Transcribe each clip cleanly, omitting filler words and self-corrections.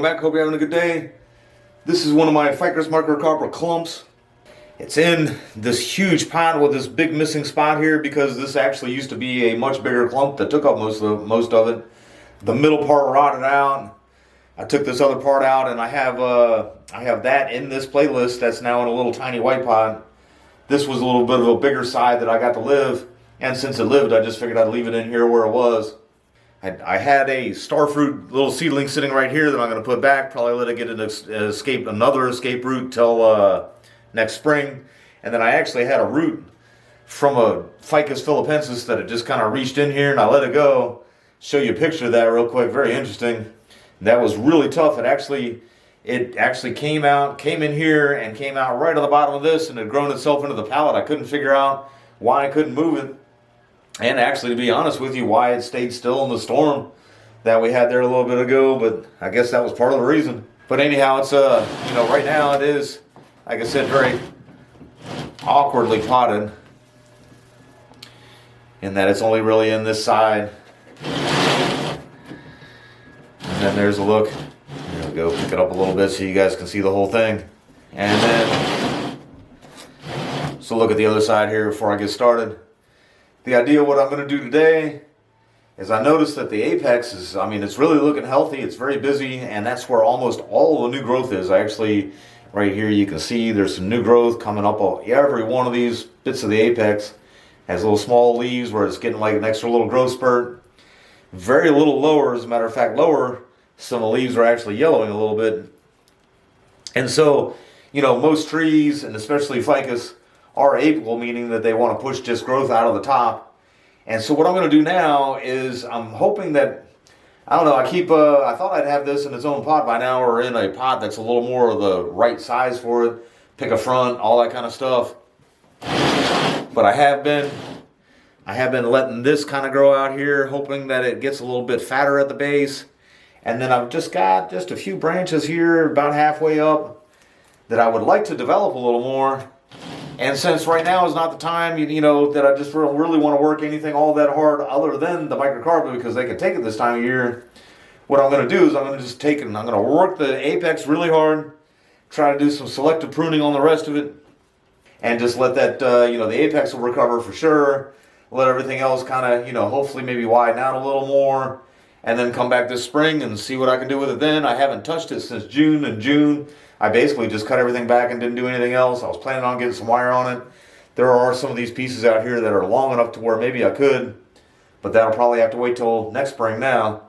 back. Hope you're having a good day. This is one of my Ficus Microcarpa clumps. It's in this huge pot with this big missing spot here because this actually used to be a much bigger clump that took up most of it. The middle part rotted out. I took this other part out, and I have that in this playlist that's now in a little tiny white pot. This was a little bit of a bigger side that I got to live, and since it lived, I just figured I'd leave it in here where it was. I had a starfruit little seedling sitting right here that I'm going to put back. Probably let it get another escape route till next spring. And then I actually had a root from a Ficus philippensis that it just kind of reached in here, and I let it go. Show you a picture of that real quick. Very interesting. That was really tough. It actually came in here and came out right on the bottom of this, and had grown itself into the pallet. I couldn't figure out why I couldn't move it. And actually, to be honest with you, why it stayed still in the storm that we had there a little bit ago, but I guess that was part of the reason. But anyhow, it's right now it is, like I said, very awkwardly potted in that it's only really in this side. And then there's a look. There we go, pick it up a little bit so you guys can see the whole thing. And then, so look at the other side here before I get started. The idea of what I'm going to do today is I noticed that the apex is, it's really looking healthy. It's very busy, and that's where almost all the new growth is. Right here you can see there's some new growth coming up. Every one of these bits of the apex has little small leaves where it's getting like an extra little growth spurt. Very little lower, as a matter of fact, lower, some of the leaves are actually yellowing a little bit. And so, most trees, and especially ficus, are apical, meaning that they want to push just growth out of the top. And so what I'm going to do now is I'm hoping that, I thought I'd have this in its own pot by now, or in a pot that's a little more of the right size for it, pick a front, all that kind of stuff. But I have been letting this kind of grow out here, hoping that it gets a little bit fatter at the base. And then I've just got a few branches here about halfway up that I would like to develop a little more. And since right now is not the time, that I just really want to work anything all that hard other than the Microcarpa, because they can take it this time of year, what I'm going to do is I'm going to just take it and I'm going to work the apex really hard, try to do some selective pruning on the rest of it, and just let that, the apex will recover for sure. Let everything else kind of, hopefully maybe widen out a little more, and then come back this spring and see what I can do with it then. I haven't touched it since June, and June I basically just cut everything back and didn't do anything else. I was planning on getting some wire on it. There are some of these pieces out here that are long enough to where maybe I could, but that'll probably have to wait till next spring now.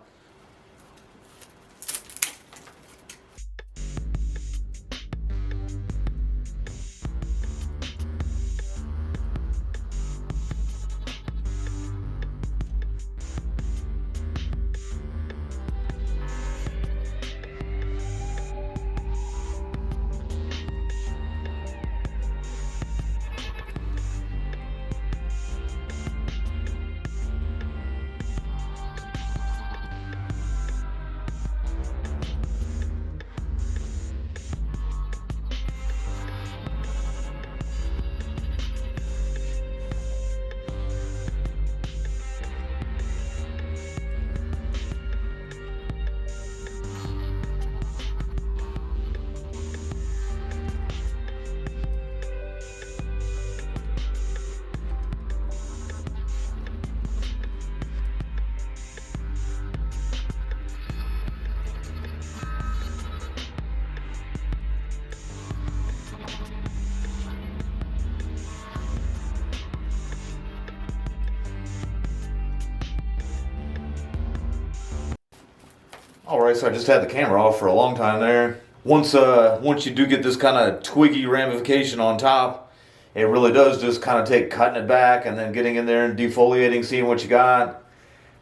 Alright, so I just had the camera off for a long time there. Once you do get this kind of twiggy ramification on top, it really does just kind of take cutting it back and then getting in there and defoliating, seeing what you got.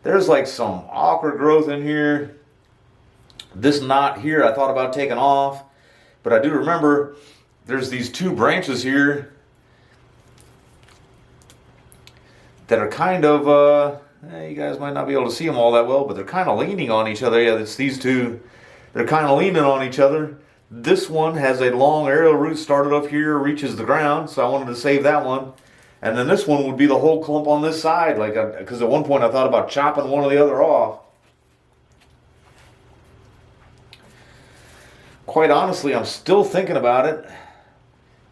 There's like some awkward growth in here. This knot here I thought about taking off, but I do remember there's these two branches here that are kind of you guys might not be able to see them all that well, but they're kind of leaning on each other. Yeah, it's these two. They're kind of leaning on each other. This one has a long aerial root started up here, reaches the ground, so I wanted to save that one. And then this one would be the whole clump on this side, because at one point I thought about chopping one or the other off. quite honestly, I'm still thinking about it.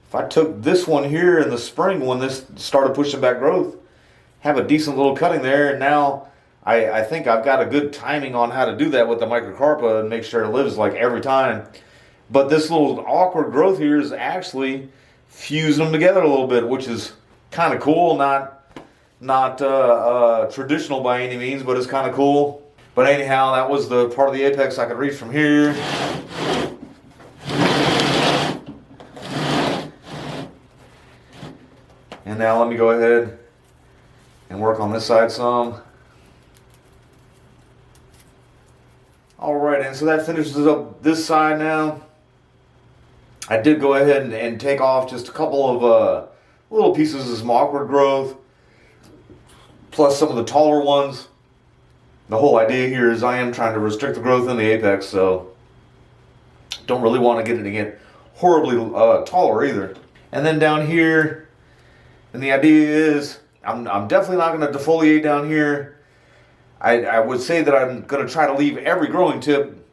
If I took this one here in the spring when this started pushing back growth, have a decent little cutting there, and now I think I've got a good timing on how to do that with the Microcarpa and make sure it lives like every time. But this little awkward growth here is actually fusing them together a little bit, which is kind of cool. Not traditional by any means, but it's kind of cool. But anyhow, that was the part of the apex I could reach from here. And now let me go ahead and work on this side some. Alright, and so that finishes up this side now. I did go ahead and take off just a couple of little pieces of some awkward growth, plus some of the taller ones. The whole idea here is I am trying to restrict the growth in the apex, so don't really want to get it to get horribly taller either. And then down here, and the idea is I'm definitely not going to defoliate down here. I would say that I'm going to try to leave every growing tip.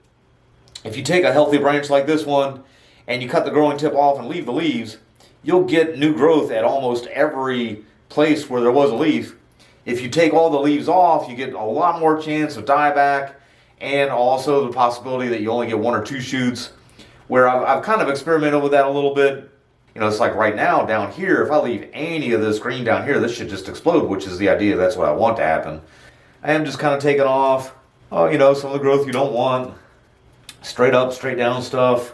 If you take a healthy branch like this one and you cut the growing tip off and leave the leaves, you'll get new growth at almost every place where there was a leaf. If you take all the leaves off, you get a lot more chance of dieback, and also the possibility that you only get 1 or 2 shoots, where I've kind of experimented with that a little bit. You know, it's like right now down here, if I leave any of this green down here, this should just explode, which is the idea. That's what I want to happen. I am just kind of taking off, you know, some of the growth you don't want. Straight up, straight down stuff.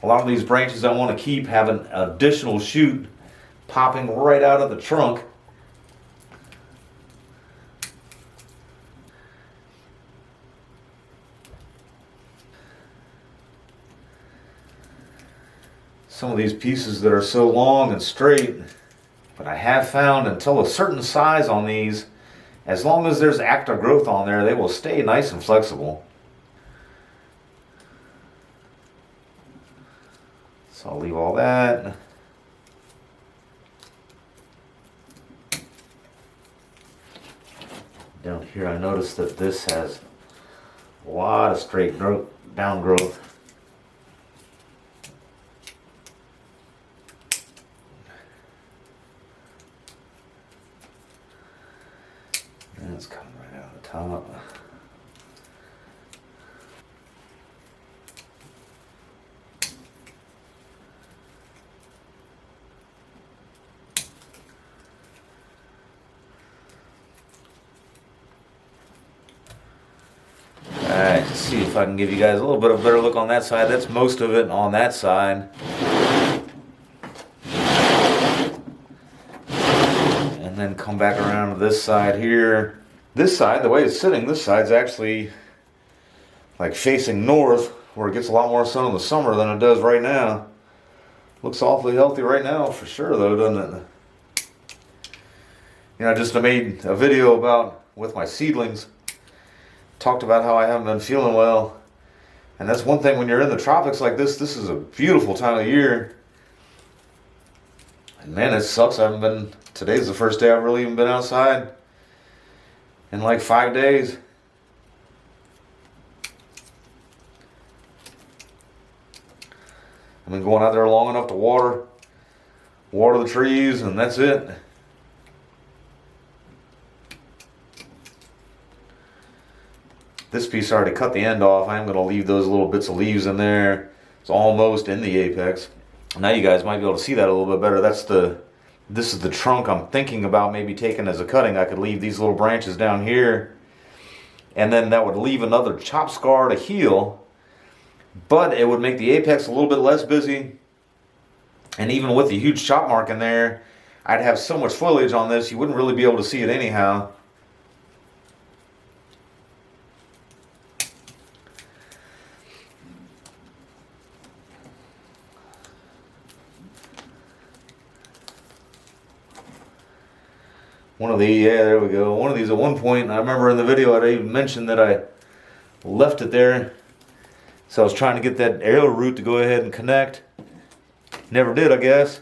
A lot of these branches I want to keep have an additional shoot popping right out of the trunk. Some of these pieces that are so long and straight, but I have found until a certain size on these, as long as there's active growth on there, they will stay nice and flexible. So I'll leave all that. Down here I noticed that this has a lot of straight growth, down growth. And it's coming right out of the top. Alright, let's see if I can give you guys a little bit of a better look on that side. That's most of it on that side. And then come back around to this side here. This side, the way it's sitting, this side's actually like facing north, where it gets a lot more sun in the summer than it does right now. Looks awfully healthy right now for sure though, doesn't it? You know, I just made a video about with my seedlings. Talked about how I haven't been feeling well. And that's one thing when you're in the tropics like this is a beautiful time of year. And man, it sucks. Today's the first day I've really even been outside in like 5 days. I've been going out there long enough to water the trees, and that's it. This piece I already cut the end off. I'm going to leave those little bits of leaves in there. It's almost in the apex. Now you guys might be able to see that a little bit better. This is the trunk I'm thinking about maybe taking as a cutting. I could leave these little branches down here, and then that would leave another chop scar to heal, but it would make the apex a little bit less busy. And even with the huge chop mark in there, I'd have so much foliage on this, you wouldn't really be able to see it anyhow. There we go. One of these at one point, I remember in the video I even mentioned that I left it there. So I was trying to get that arrow root to go ahead and connect. Never did, I guess.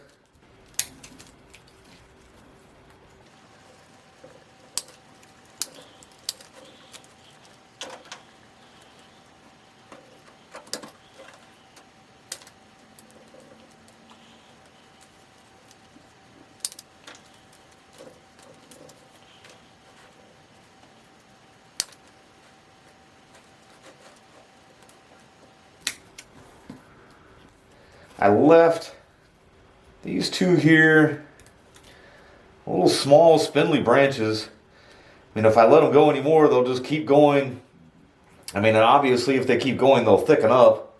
I left these two here, little small spindly branches. I mean, if I let them go anymore, they'll just keep going. I mean, and obviously if they keep going, they'll thicken up.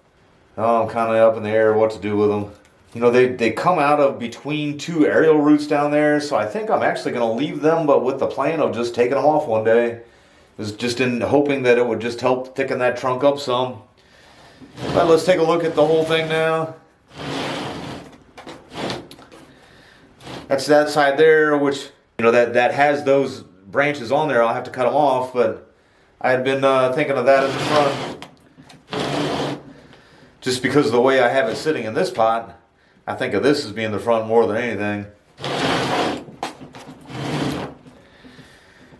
Oh, I'm kind of up in the air what to do with them. You know, they come out of between two aerial roots down there, so I think I'm actually going to leave them, but with the plan of just taking them off one day. It was just in hoping that it would just help thicken that trunk up some. But let's take a look at the whole thing now. That's that side there, which, you know, that has those branches on there. I'll have to cut them off, but I had been thinking of that in the front. Just because of the way I have it sitting in this pot, I think of this as being the front more than anything.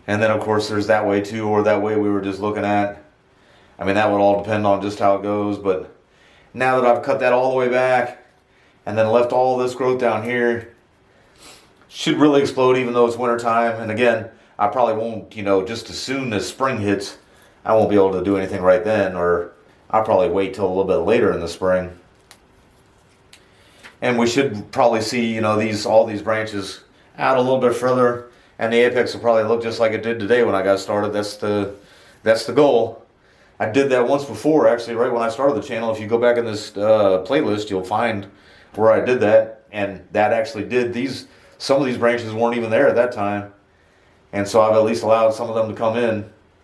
And then of course there's that way too, or that way we were just looking at. I mean, that would all depend on just how it goes, but now that I've cut that all the way back and then left all this growth down here, should really explode even though it's winter time. And again, I probably won't, you know, just as soon as spring hits, I won't be able to do anything right then, or I'll probably wait till a little bit later in the spring. And we should probably see, you know, all these branches out a little bit further, and the apex will probably look just like it did today when I got started. That's the goal. I did that once before, actually, right when I started the channel. If you go back in this playlist, you'll find where I did that, and that actually did some of these branches weren't even there at that time, and so I've at least allowed some of them to come in.